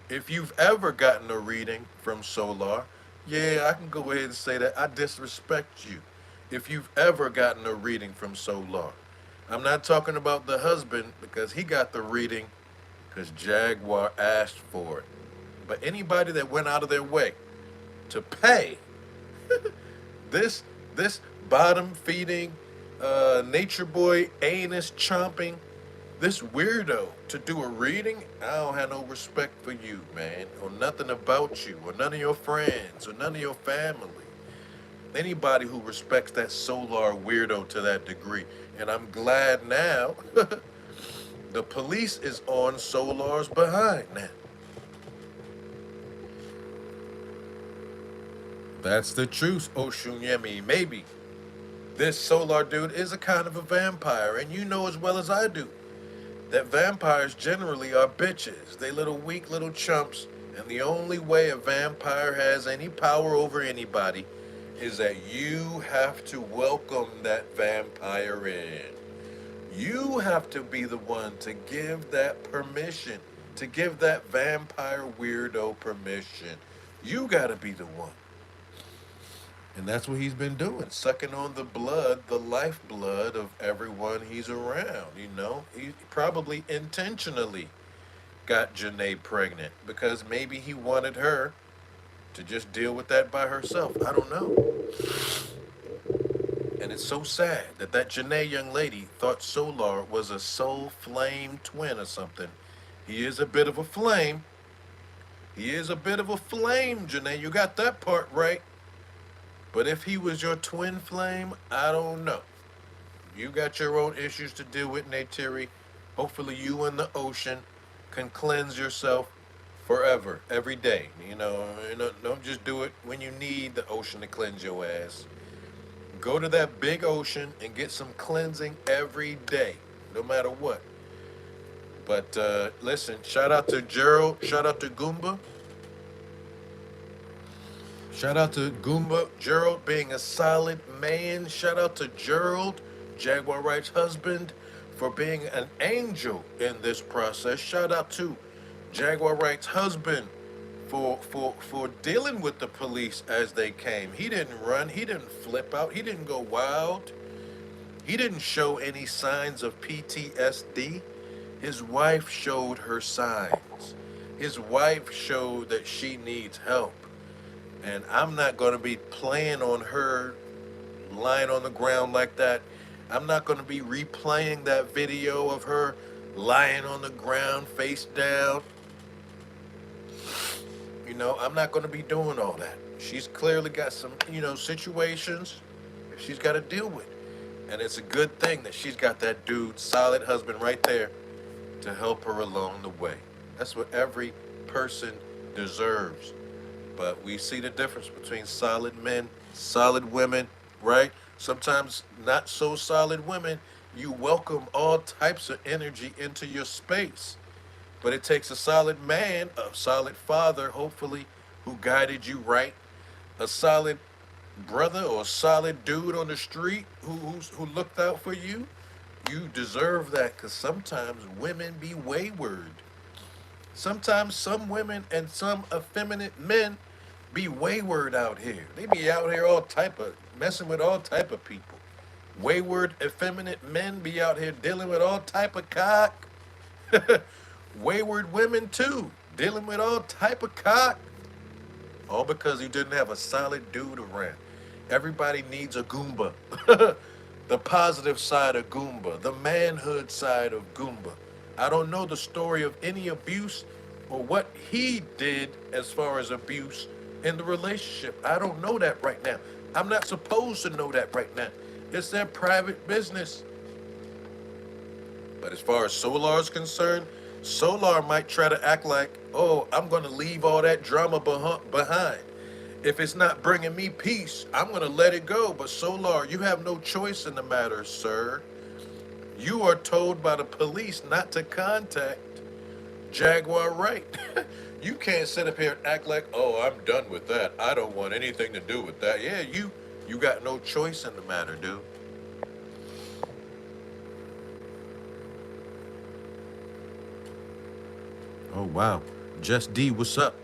if you've ever gotten a reading from Solar. Yeah, I can go ahead and say that. I disrespect you if you've ever gotten a reading from Solar. I'm not talking about the husband because he got the reading because Jaguar asked for it. But anybody that went out of their way to pay this bottom feeding, Nature Boy anus chomping, this weirdo to do a reading, I don't have no respect for you, man, or nothing about you, or none of your friends, or none of your family. Anybody who respects that Solar weirdo to that degree. And I'm glad now the police is on Solar's behind now. That's the truth, Oshunyemi. Maybe this Solar dude is a kind of a vampire, and you know as well as I do that vampires generally are bitches. They little weak little chumps, and the only way a vampire has any power over anybody is that you have to welcome that vampire in. You have to be the one to give that permission, to give that vampire weirdo permission. You gotta be the one. And that's what he's been doing, sucking on the blood, the lifeblood of everyone he's around, you know? He probably intentionally got Janae pregnant because maybe he wanted her to just deal with that by herself. I don't know. And it's so sad that that Janae young lady thought Solar was a soul flame twin or something. He is a bit of a flame, He is a bit of a flame, Janae. You got that part right. But if he was your twin flame, I don't know. You got your own issues to deal with, Neytiri. Hopefully, you and the ocean can cleanse yourself forever, every day. Don't just do it when you need the ocean to cleanse your ass. Go to that big ocean and get some cleansing every day, no matter what. But listen, shout out to Gerald, shout out to Goomba, shout out to Goomba, Gerald being a solid man. Shout out to Gerald, Jaguar Wright's husband, for being an angel in this process. Shout out to Jaguar Wright's husband for dealing with the police as they came. He didn't run, he didn't flip out, he didn't go wild. He didn't show any signs of PTSD. His wife showed her signs. His wife showed that she needs help. And I'm not going to be playing on her lying on the ground like that. I'm not going to be replaying that video of her lying on the ground face down. I'm not going to be doing all that. She's clearly got some, situations she's got to deal with. And it's a good thing that she's got that dude, solid husband right there to help her along the way. That's what every person deserves. But we see the difference between solid men, solid women, right? Sometimes not so solid women, you welcome all types of energy into your space. But it takes a solid man, a solid father, hopefully, who guided you right, a solid brother or a solid dude on the street who looked out for you. You deserve that because sometimes women be wayward. Sometimes some women and some effeminate men be wayward out here. They be out here all type of messing with all type of people. Wayward, effeminate men be out here dealing with all type of cock. Wayward women too, dealing with all type of cock. All because you didn't have a solid dude around. Everybody needs a Goomba. The positive side of Goomba, the manhood side of Goomba. I don't know the story of any abuse or what he did as far as abuse in the relationship. I don't know that right now. I'm not supposed to know that right now. It's their private business. But as far as Solar's concerned, Solar might try to act like, oh, I'm going to leave all that drama behind. If it's not bringing me peace, I'm going to let it go. But Solar, you have no choice in the matter, sir. You are told by the police not to contact Jaguar Wright. You can't sit up here and act like, oh, I'm done with that. I don't want anything to do with that. Yeah, you got no choice in the matter, dude. Oh, wow. Just D, what's up?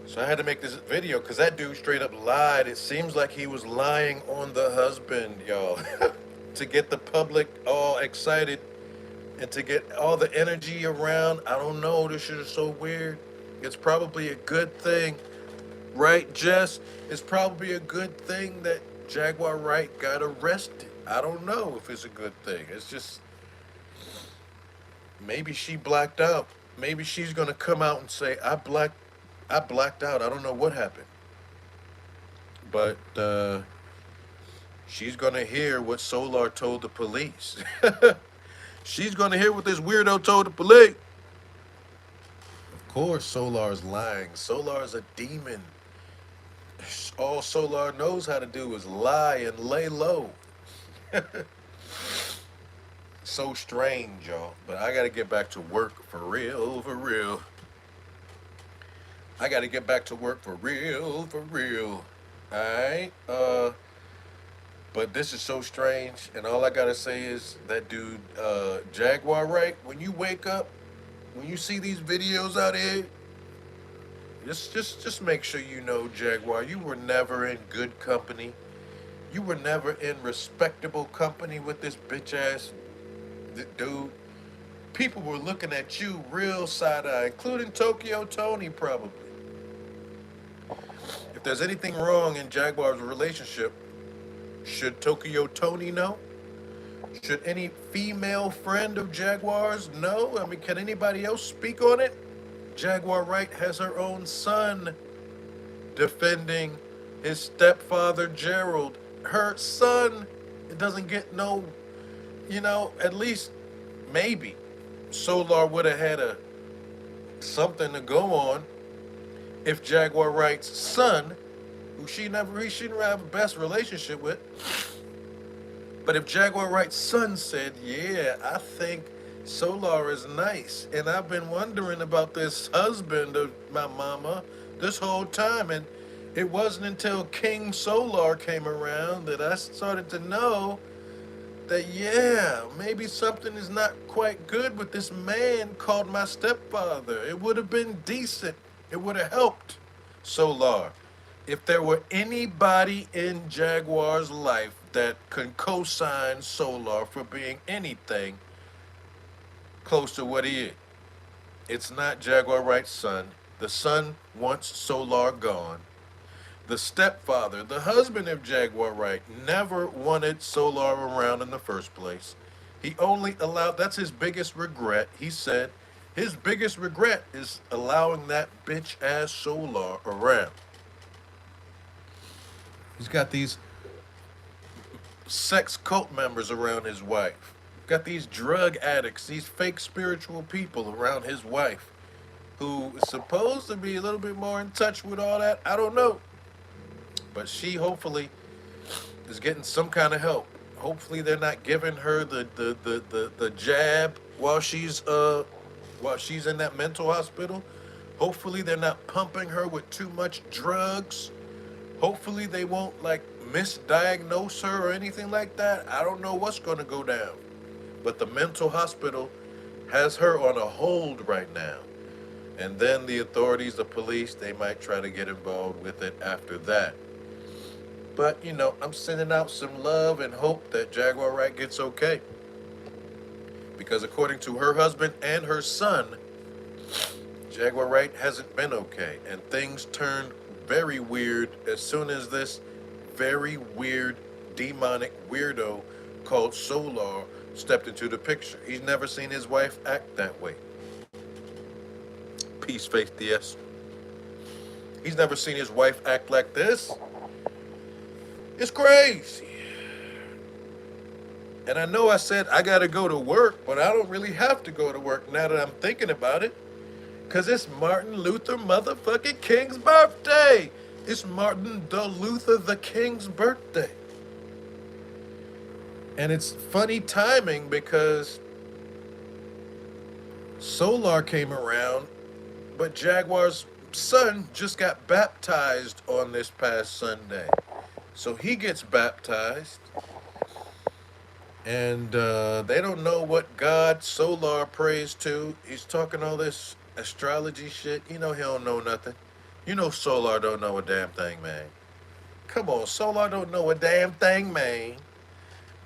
So I had to make this video because that dude straight up lied. It seems like he was lying on the husband, y'all, to get the public all excited and to get all the energy around. I don't know. This shit is so weird. It's probably a good thing, right, Jess? It's probably a good thing that Jaguar Wright got arrested. I don't know if it's a good thing. It's just maybe she blacked out. Maybe she's gonna come out and say, I blacked out. I don't know what happened. But she's gonna hear what Solar told the police. She's gonna hear what this weirdo told the police. Of course, Solar's lying. Solar's a demon. All Solar knows how to do is lie and lay low. So strange, y'all. But I gotta get back to work for real, for real. I gotta get back to work for real, for real. Alright? But this is so strange, and all I gotta say is that dude, Jaguar Wright, when you wake up, when you see these videos out here, just make sure you know, Jaguar, you were never in good company. You were never in respectable company with this bitch ass dude. People were looking at you real side eye, including Tokyo Tony probably. If there's anything wrong in Jaguar's relationship, should Tokyo Tony know? Should any female friend of Jaguar's know? I mean, can anybody else speak on it? Jaguar Wright has her own son defending his stepfather Gerald. Her son, it doesn't get no, at least maybe Solar would have had a something to go on if Jaguar Wright's son, who she didn't have the best relationship with, but if Jaguar Wright's son said, "Yeah, I think Solar is nice, and I've been wondering about this husband of my mama this whole time," and it wasn't until King Solar came around that I started to know that, yeah, maybe something is not quite good with this man called my stepfather. It would have been decent. It would have helped Solar. If there were anybody in Jaguar's life that can co-sign Solar for being anything close to what he is, it's not Jaguar Wright's son. The son wants Solar gone. The stepfather, the husband of Jaguar Wright, never wanted Solar around in the first place. He only allowed, that's his biggest regret. He said his biggest regret is allowing that bitch ass Solar around. He's got these sex cult members around his wife. Got these drug addicts, these fake spiritual people around his wife who is supposed to be a little bit more in touch with all that. I don't know. But she hopefully is getting some kind of help. Hopefully they're not giving her the jab while she's in that mental hospital. Hopefully they're not pumping her with too much drugs. Hopefully they won't like misdiagnose her or anything like that. I don't know what's going to go down. But the mental hospital has her on a hold right now. And then the authorities, the police, they might try to get involved with it after that. But, I'm sending out some love and hope that Jaguar Wright gets okay. Because according to her husband and her son, Jaguar Wright hasn't been okay. And things turned very weird as soon as this very weird, demonic weirdo called Solar stepped into the picture. He's never seen his wife act that way. Peace, faith, DS. He's never seen his wife act like this. It's crazy. And I know I said I gotta go to work, but I don't really have to go to work now that I'm thinking about it. Because it's Martin Luther motherfucking King's birthday. It's Martin the Luther the King's birthday. And it's funny timing because Solar came around, but Jaguar's son just got baptized on this past Sunday. So he gets baptized, and they don't know what God Solar prays to. He's talking all this astrology shit. He don't know nothing. Solar don't know a damn thing, man. Come on, Solar don't know a damn thing, man.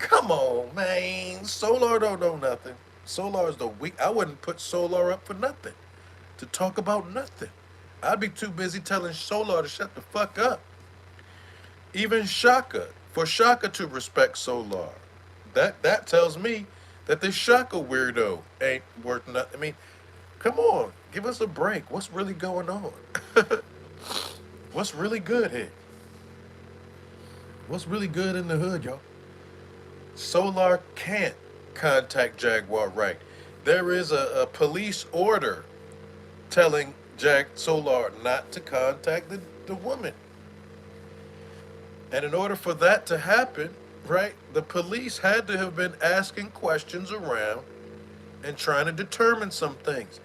Come on, man. Solar don't know nothing. Solar is the weak. I wouldn't put Solar up for nothing. To talk about nothing. I'd be too busy telling Solar to shut the fuck up. Even Shaka, for Shaka to respect Solar, that tells me that this Shaka weirdo ain't worth nothing. I mean, come on, give us a break. What's really going on? What's really good here? What's really good in the hood, y'all? Solar can't contact Jaguar Wright. There is a police order telling Solar not to contact the woman. And in order for that to happen, right, the police had to have been asking questions around and trying to determine some things.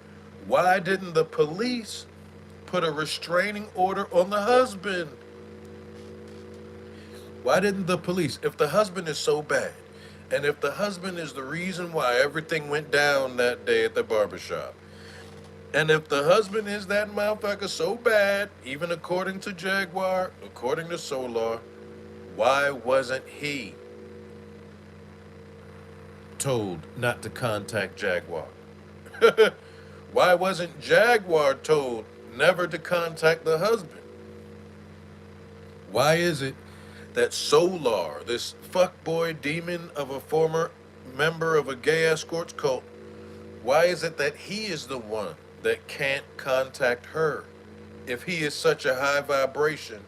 Why didn't the police put a restraining order on the husband? Why didn't the police, if the husband is so bad, and if the husband is the reason why everything went down that day at the barbershop, and if the husband is that motherfucker so bad, even according to Jaguar, according to Solar, why wasn't he told not to contact Jaguar? Why wasn't Jaguar told never to contact the husband? Why is it that Solar, this fuckboy demon of a former member of a gay escorts cult, why is it that he is the one that can't contact her? If he is such a high vibration,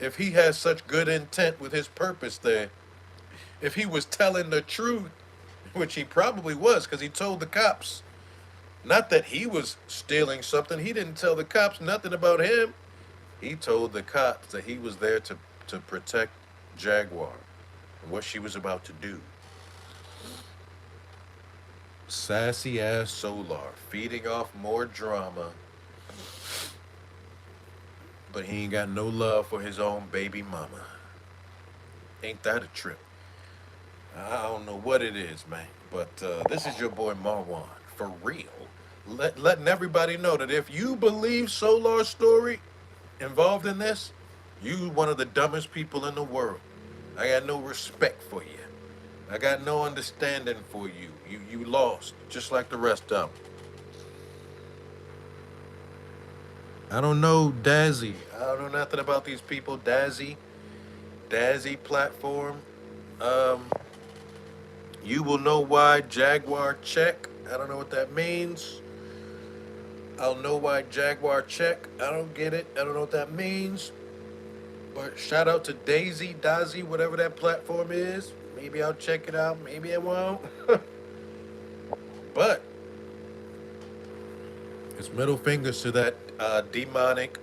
if he has such good intent with his purpose there, if he was telling the truth, which he probably was because he told the cops, not that he was stealing something, he didn't tell the cops nothing about him. He told the cops that he was there to protect Jaguar and what she was about to do. Sassy ass Solar, feeding off more drama, but he ain't got no love for his own baby mama. Ain't that a trip? I don't know what it is, man. But this is your boy Marwan, for real. Letting everybody know that if you believe Solar's story involved in this, you one of the dumbest people in the world. I got no respect for you. I got no understanding for you. You lost, just like the rest of them. I don't know Dazzy. I don't know nothing about these people. Dazzy platform. Um, you will know why Jaguar check. I don't know what that means. I'll know why Jaguar check. I don't get it. I don't know what that means. But shout out to Daisy, whatever that platform is. Maybe I'll check it out. Maybe I won't. But it's middle fingers to that demonic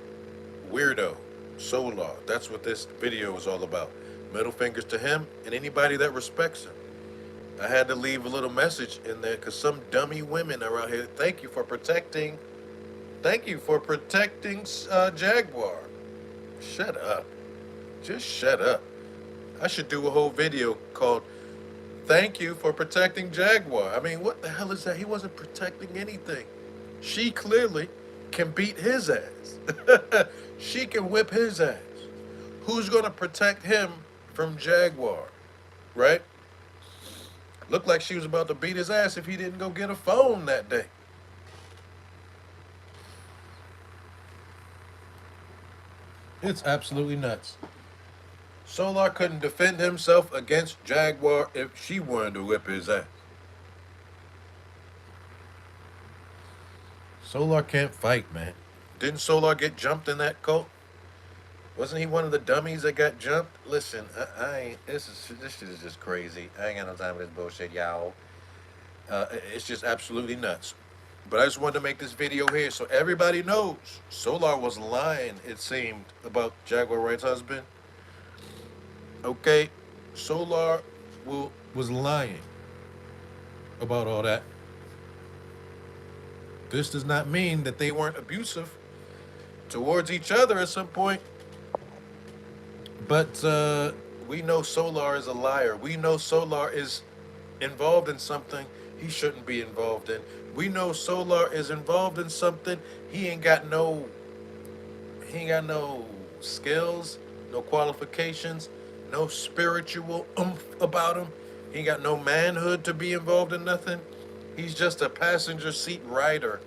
weirdo, Solar. That's what this video is all about. Middle fingers to him and anybody that respects him. I had to leave a little message in there because some dummy women are out here. Thank you for protecting Jaguar. Shut up. Just shut up. I should do a whole video called "Thank You for Protecting Jaguar." I mean, what the hell is that? He wasn't protecting anything. She clearly can beat his ass. She can whip his ass. Who's going to protect him from Jaguar? Right? Looked like she was about to beat his ass if he didn't go get a phone that day. It's absolutely nuts. Solar couldn't defend himself against Jaguar if she wanted to whip his ass. Solar can't fight, man. Didn't Solar get jumped in that cult? Wasn't he one of the dummies that got jumped? Listen, I ain't. This shit is just crazy. I ain't got no time for this bullshit, y'all. It's just absolutely nuts. But I just wanted to make this video here so everybody knows Solar was lying. It seemed about Jaguar Wright's husband. Okay, Solar was lying about all that. This does not mean that they weren't abusive towards each other at some point. But we know Solar is a liar. We know Solar is involved in something he shouldn't be involved in. We know Solar is involved in something he ain't got no skills, no qualifications, no spiritual oomph about him. He ain't got no manhood to be involved in nothing. He's just a passenger seat rider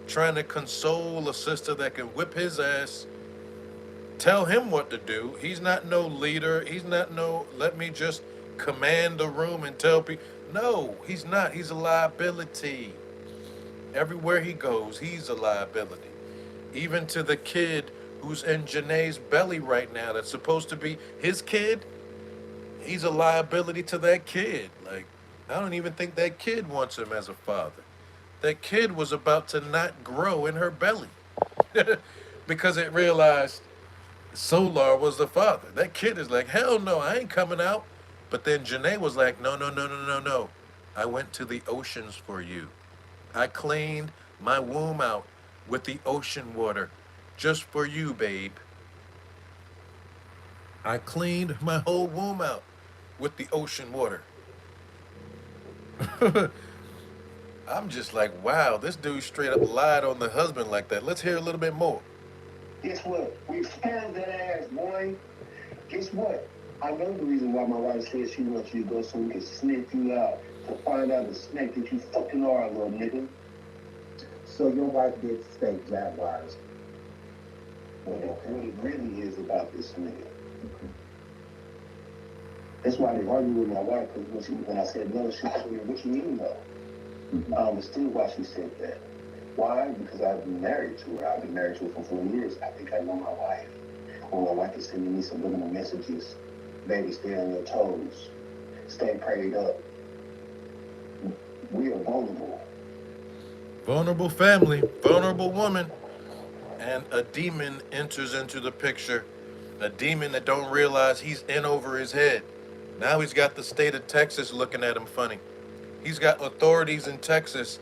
trying to console a sister that can whip his ass, tell him what to do. He's not no leader. He's not no, let me just command the room and tell people. No, he's not. He's a liability. Everywhere he goes, he's a liability. Even to the kid who's in Janae's belly right now, that's supposed to be his kid, he's a liability to that kid. Like, I don't even think that kid wants him as a father. That kid was about to not grow in her belly because it realized Solar was the father. That kid is like, hell no, I ain't coming out. But then Janae was like, no, no, no, no, no, no. I went to the oceans for you. I cleaned my womb out with the ocean water just for you, babe. I cleaned my whole womb out with the ocean water. I'm just like, wow, this dude straight up lied on the husband like that. Let's hear a little bit more. Guess what? We found that ass, boy. Guess what? I know the reason why my wife says she wants you to go so we can sniff you out to find out the snake that you fucking are, little nigga. So your wife did state Jaguars. What it really is about this nigga. That's why they argue with my wife, because when I said no, she told me, what you mean no? I understood why she said that. Why? Because I've been married to her. I've been married to her for 4 years. I think I know my wife. When my wife is sending me subliminal messages, baby, stay on your toes. Stay prayed up. We are vulnerable. Vulnerable family, vulnerable woman, and a demon enters into the picture. A demon that don't realize he's in over his head. Now he's got the state of Texas looking at him funny. He's got authorities in Texas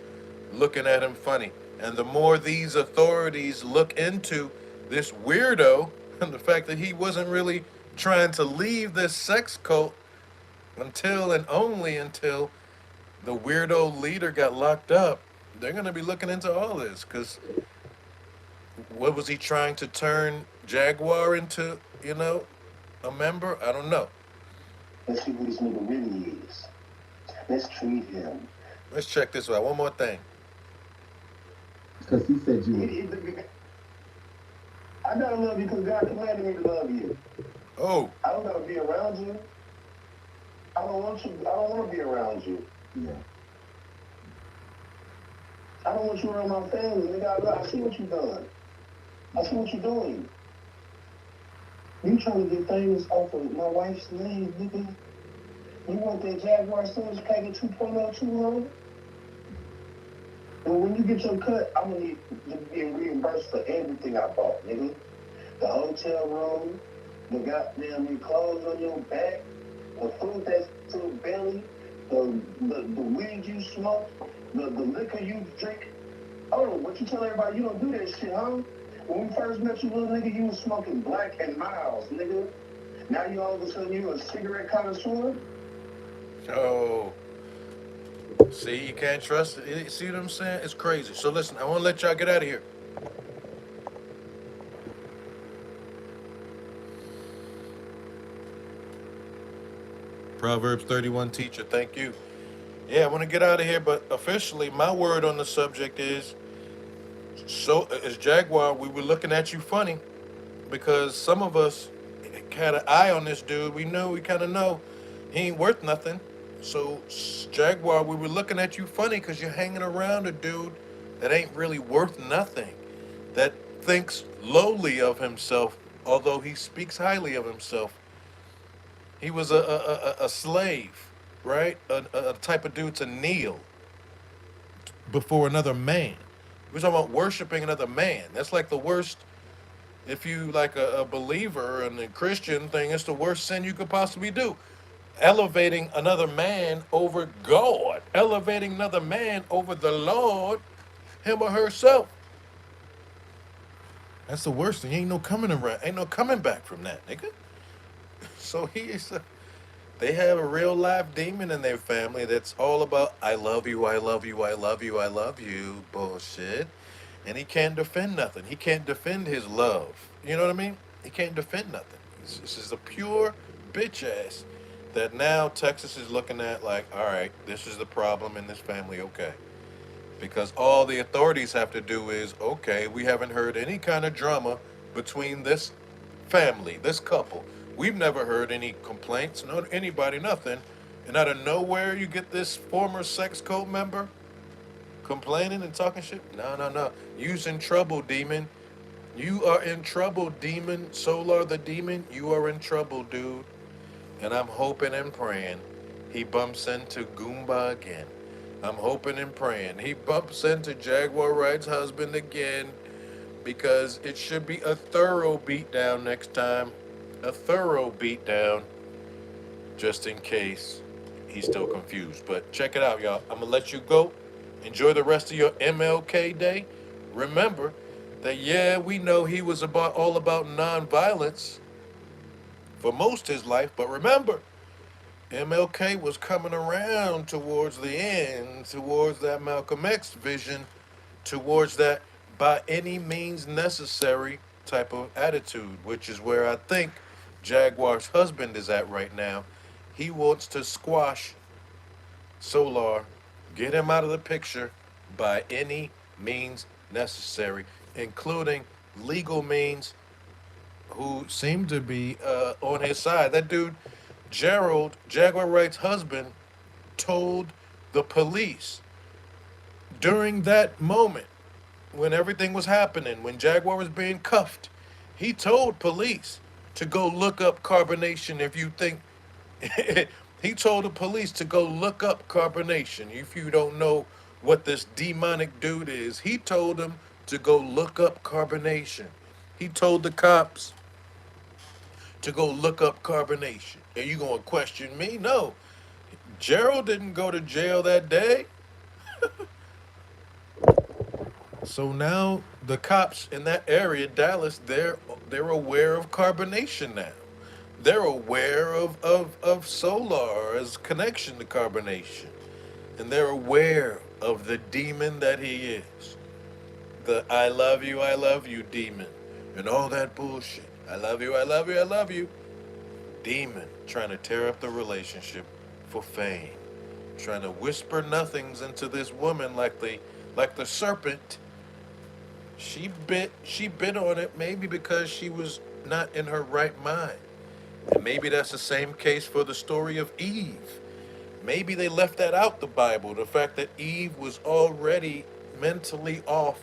looking at him funny. And the more these authorities look into this weirdo and the fact that he wasn't really trying to leave this sex cult until and only until the weirdo leader got locked up, they're going to be looking into all this because what was he trying to turn Jaguar into, a member? I don't know. Let's see who this nigga really is. Let's treat him. Let's check this out. One more thing. Because he said you were. I gotta love you because God commanded me to love you. Oh, I don't gotta be around you. I don't want you. I don't want to be around you. Yeah. I don't want you around my family. Nigga, I see what you done. I see what you're doing. You trying to get famous off of my wife's name, nigga. You want that Jaguar storage pack at 2.0, 200? And when you get your cut, I'm gonna need to be reimbursed for everything I bought, nigga. The hotel room, the goddamn new clothes on your back, the food that's to your belly, the weed you smoke, the liquor you drink. Oh, what you tell everybody you don't do that shit, huh? When we first met you, little nigga, you was smoking Black and Miles, nigga. Now you all of a sudden you a cigarette connoisseur? oh. See, you can't trust it. See what I'm saying? It's crazy. So listen, I want to let y'all get out of here. Proverbs 31 teacher, thank you. Yeah, I want to get out of here, but officially, my word on the subject is so as Jaguar, we were looking at you funny because some of us had an eye on this dude. We kind of know he ain't worth nothing. So, Jaguar, we were looking at you funny because you're hanging around a dude that ain't really worth nothing, that thinks lowly of himself, although he speaks highly of himself. He was a slave, right? A type of dude to kneel before another man. We're talking about worshiping another man. That's like the worst. If you like a believer and a Christian thing, it's the worst sin you could possibly do. Elevating another man over God, elevating another man over the Lord, him or herself. That's the worst thing. Ain't no coming around. Ain't no coming back from that, nigga. So he is. They have a real live demon in their family that's all about I love you, I love you, I love you, I love you bullshit. And he can't defend nothing. He can't defend his love. You know what I mean? He can't defend nothing. This is a pure bitch ass that now Texas is looking at like, all right, this is the problem in this family, okay. Because all the authorities have to do is, okay, we haven't heard any kind of drama between this family, this couple. We've never heard any complaints, no anybody, nothing. And out of nowhere, you get this former sex cult member complaining and talking shit. No, no, no. You's in trouble, demon. You are in trouble, demon. Solar the demon. You are in trouble, dude. And I'm hoping and praying he bumps into Goomba again. I'm hoping and praying he bumps into Jaguar Wright's husband again because it should be a thorough beatdown next time. A thorough beatdown just in case he's still confused. But check it out, y'all. I'm going to let you go. Enjoy the rest of your MLK day. Remember that, yeah, we know he was all about nonviolence for most of his life. But remember, MLK was coming around towards the end, towards that Malcolm X vision, towards that by any means necessary type of attitude, which is where I think Jaguar's husband is at right now. He wants to squash Solar, get him out of the picture by any means necessary, including legal means, who seem to be on his side. That dude, Gerald, Jaguar Wright's husband, told the police during that moment when everything was happening, when Jaguar was being cuffed, he told police to go look up carbonation if you think he told the police to go look up carbonation if you don't know what this demonic dude is. He told them to go look up carbonation. He told the cops to go look up carbonation. Are you going to question me? No. Gerald didn't go to jail that day. So now the cops in that area, Dallas, they're aware of carbonation now. They're aware of Solar as connection to carbonation. And they're aware of the demon that he is. The I love you demon. And all that bullshit. I love you, I love you, I love you. Demon trying to tear up the relationship for fame. Trying to whisper nothings into this woman like the serpent. She bit on it maybe because she was not in her right mind. And maybe that's the same case for the story of Eve. Maybe they left that out the Bible, the fact that Eve was already mentally off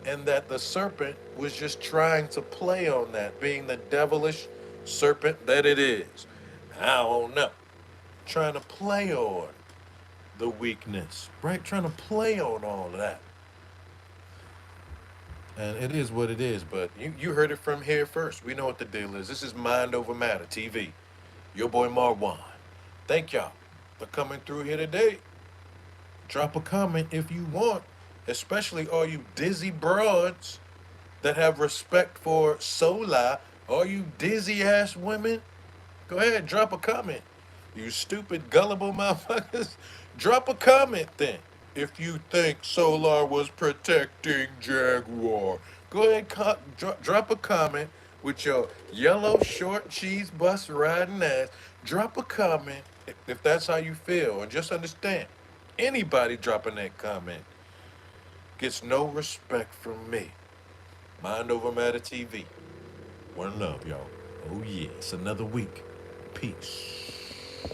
and that the serpent was just trying to play on that, being the devilish serpent that it is. I don't know. Trying to play on the weakness, right? Trying to play on all of that. And it is what it is, but you heard it from here first. We know what the deal is. This is Mind Over Matter TV. Your boy Marwan. Thank y'all for coming through here today. Drop a comment if you want, especially all you dizzy broads that have respect for Sola. All you dizzy ass women, go ahead, drop a comment. You stupid, gullible motherfuckers, drop a comment then. If you think Solar was protecting Jaguar, go ahead, drop a comment with your yellow short cheese bus riding ass. Drop a comment if that's how you feel. And just understand, anybody dropping that comment gets no respect from me. Mind Over Matter TV. One love, y'all. Oh, yeah. It's another week. Peace.